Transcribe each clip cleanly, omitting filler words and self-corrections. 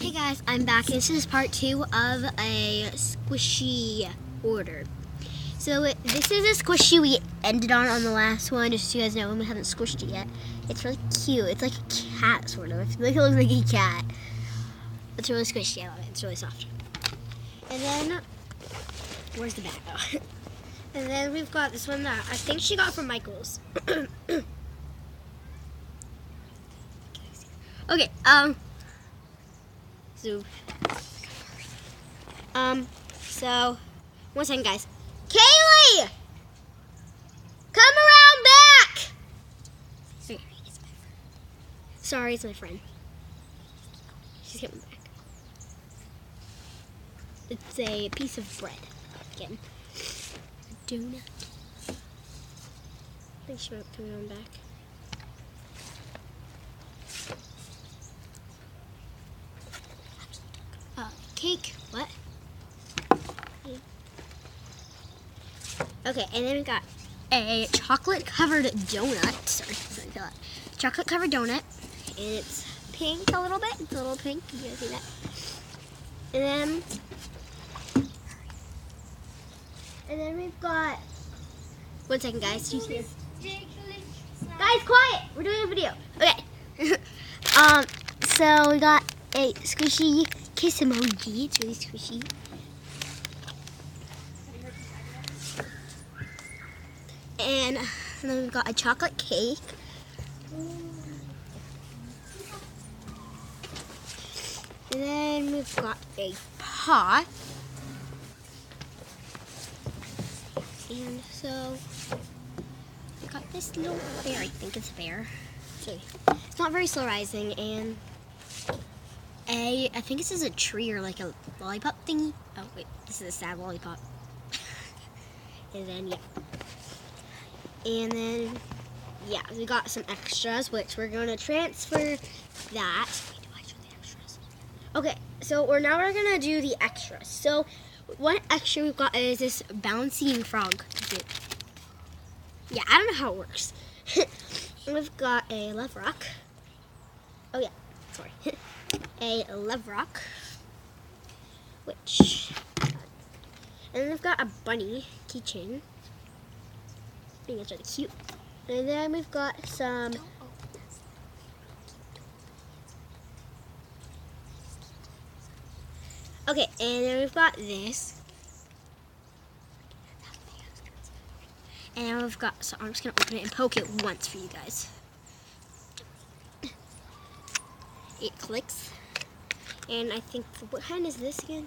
Hey guys, I'm back. This is part 2 of a squishy order. So this is a squishy we ended on the last one, just so you guys know, we haven't squished it yet. It's really cute. It's like a cat, sort of. I feel like it looks like a cat. It's really squishy. I love it. It's really soft. And then, where's the bag? Oh. And then we've got this one that I think she got from Michael's. Okay, so, one second, guys. Kaylee! Come around back! Okay. Sorry, it's my friend. She's coming back. It's a piece of bread. Again. A donut. I think she might be coming around back. Cake. What? Okay, and then we got a chocolate-covered donut. Sorry, that. Chocolate-covered donut, and it's pink a little bit. It's a little pink. You guys see that? And then we've got. One second, guys. You see this? Guys, quiet! We're doing a video. Okay. So we got a squishy kiss emoji. It's really squishy. And then we've got a chocolate cake. And then we've got a pot. And so we got this little bear. I think it's a bear. So it's not very slow rising, and I think this is a tree or like a lollipop thingy. Oh wait, this is a sad lollipop. And then yeah, we got some extras, which we're gonna transfer that. Wait, do I show the extras? Okay, so we're gonna do the extras. So one extra we've got is this bouncing frog. Yeah, I don't know how it works. We've got a love rock. Oh yeah, sorry. A love rock, and then we've got a bunny keychain. I think it's really cute. And then we've got some. Okay, and then we've got this. And we've got, so I'm just gonna open it and poke it once for you guys. It clicks. And I think, what kind is this again?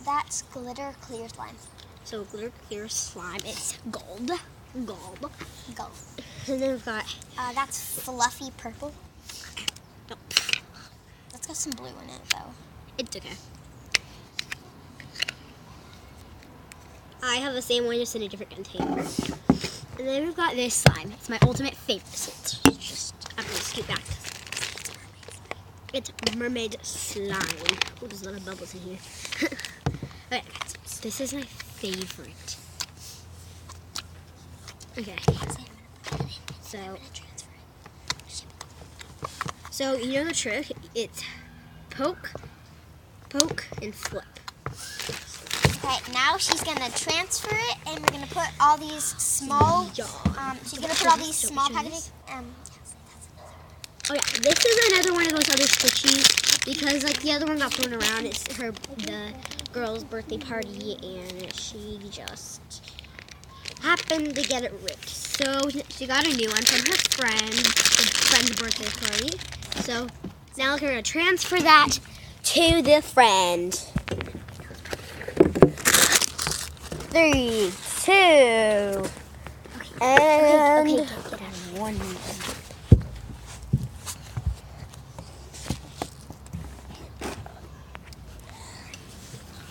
That's glitter clear slime. So glitter clear slime, it's gold. Gold. Gold. And then we've got... that's fluffy purple. Nope. That's got some blue in it, though. It's okay. I have the same one, just in a different container. And then we've got this slime. It's my ultimate favorite. So it's just, I'm going to scoot back. It's mermaid slime. Oh, there's a lot of bubbles in here. Okay, this is my favorite. Okay. So you know the trick? It's poke, and flip. Okay, now she's gonna transfer it, and we're gonna put all these small. She's gonna put all these small packaging. Oh yeah, this is another one of those other squishies because like the other one got thrown around. It's the girl's birthday party, and she just happened to get it ripped. So she got a new one from her friend's birthday party. So now we're gonna transfer that to the friend. 3, 2, and Okay, get out of 1 minute.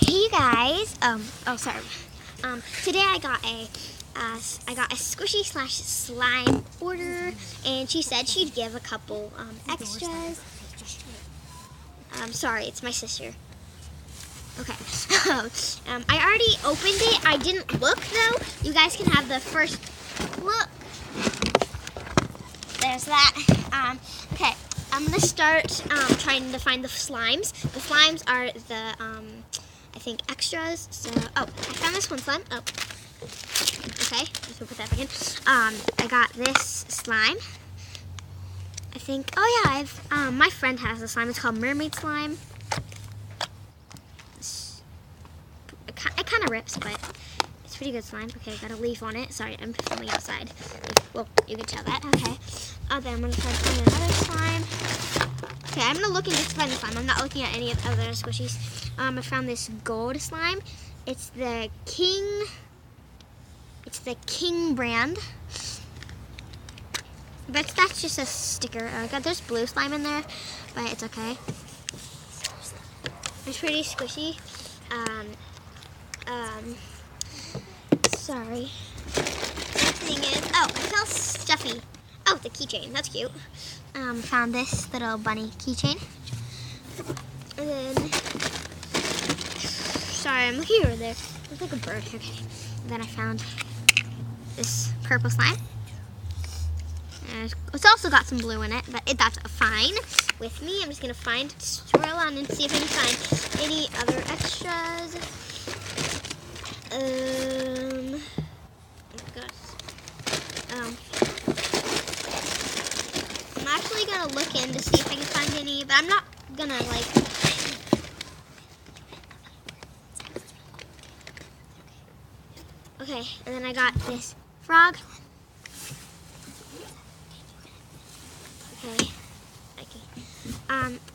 Hey you guys. Today I got a squishy / slime order, and she said she'd give a couple extras. Sorry, it's my sister. Okay. I already opened it. I didn't look though. You guys can have the first look. There's that. Okay. I'm gonna start trying to find the slimes. The slimes are the I think extras. So I found this one slime. Oh, okay. Just gonna put that back in. I got this slime. I think. Oh yeah, I've my friend has a slime. It's called mermaid slime. It kind of rips, but it's pretty good slime. Okay, I got a leaf on it. Sorry, I'm filming outside. Well, you can tell that. Okay. Then I'm gonna try to find another slime. Okay, I'm gonna look and just find the slime. I'm not looking at any of the other squishies. I found this gold slime. It's the King. It's the King brand. But that's just a sticker. There's blue slime in there, but it's okay. It's pretty squishy. Sorry. The thing is, I felt stuffy. Oh, the keychain. That's cute. Found this little bunny keychain. And then, sorry, I'm looking over there. Looks like a bird. Okay. And then I found this purple slime. And it's also got some blue in it, but that's fine with me. I'm just gonna swirl on and see if I can find any other extras. Oh gosh. I'm actually gonna look in to see if I can find any, but I'm not gonna Okay, and then I got this frog. Okay.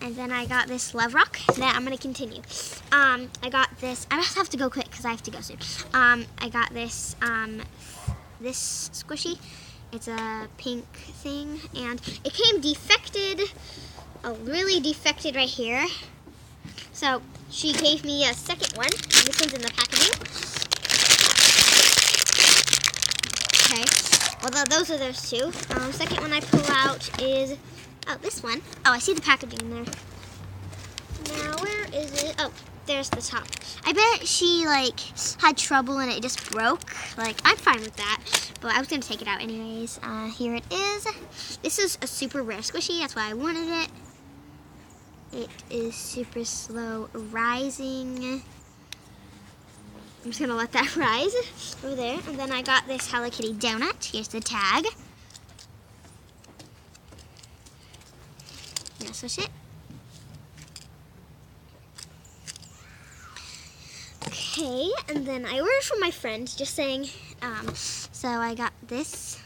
And then I got this love rock. Then I'm gonna continue. I got this. I just have to go quick because I have to go soon. I got this this squishy. It's a pink thing, and it came defected. Really defected right here. So she gave me a second one. This one's in the packaging. Okay. Well, those are those two. Second one I pull out is this one. Oh, I see the packaging in there. Now, where is it? Oh, there's the top. I bet she had trouble and it just broke. I'm fine with that, but I was gonna take it out anyways. Here it is. This is a super rare squishy. That's why I wanted it. It is super slow rising. I'm just gonna let that rise over there. And then I got this Hello Kitty donut. Here's the tag. Now switch it. Okay, and then I ordered from my friend, just saying, so I got this.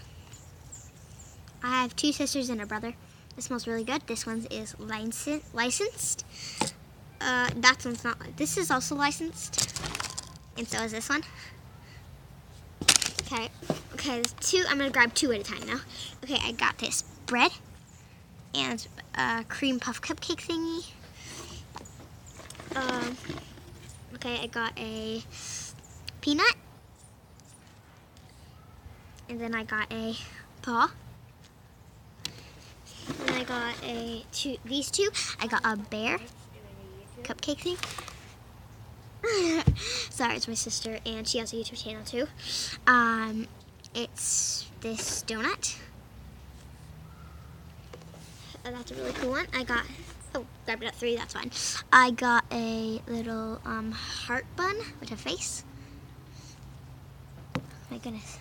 I have two sisters and a brother. This smells really good. This one is licensed. That one's not. This is also licensed. And so is this one. Okay, there's two. I'm gonna grab two at a time now. Okay, I got this bread and a cream puff cupcake thingy. Okay, I got a peanut. And then I got a paw. And I got these two. I got a bear cupcake thing. Sorry, it's my sister, and she has a YouTube channel too. It's this donut. That's a really cool one. I got, grabbed it at 3, that's fine. I got a little heart bun with a face. My goodness.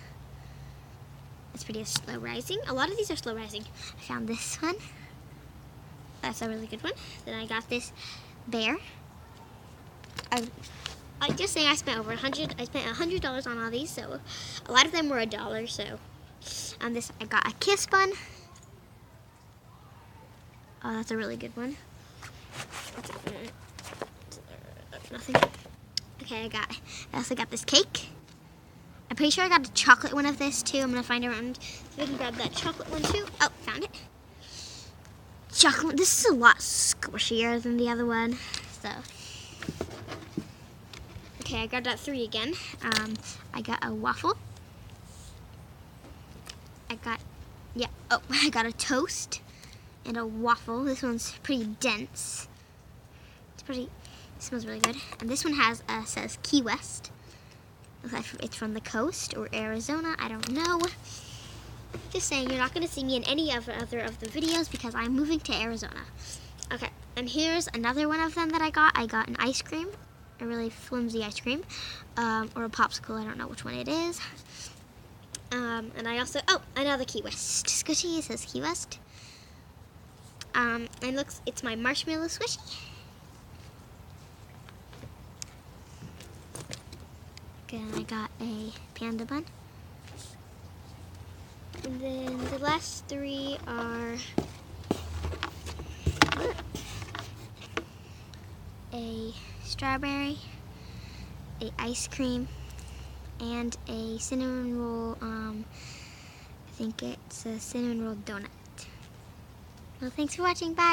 It's pretty slow rising. A lot of these are slow rising. I found this one. That's a really good one. Then I got this bear. I just say I spent over $100. I spent $100 on all these, so a lot of them were $1. So, this I got a kiss bun. Oh, that's a really good one. Nothing. Okay, I also got this cake. I'm pretty sure I got a chocolate one of this too. I'm gonna find around so we can grab that chocolate one too. Oh, found it. Chocolate. This is a lot squishier than the other one. So. Okay, I grabbed that 3 again. I got a waffle. I got a toast and a waffle. This one's pretty dense. It smells really good. And this one says Key West. Looks like it's from the coast or Arizona. I don't know. Just saying, you're not going to see me in any other of the videos because I'm moving to Arizona. Okay, and here's another one of them that I got. I got an ice cream, a really flimsy ice cream, or a popsicle. I don't know which one it is. And I also, another Key West squishy. It says Key West. And it's my marshmallow squishy. Okay, and I got a panda bun. And then the last three are a strawberry, a ice cream, and a cinnamon roll, I think it's a cinnamon roll donut. Well, thanks for watching. Bye.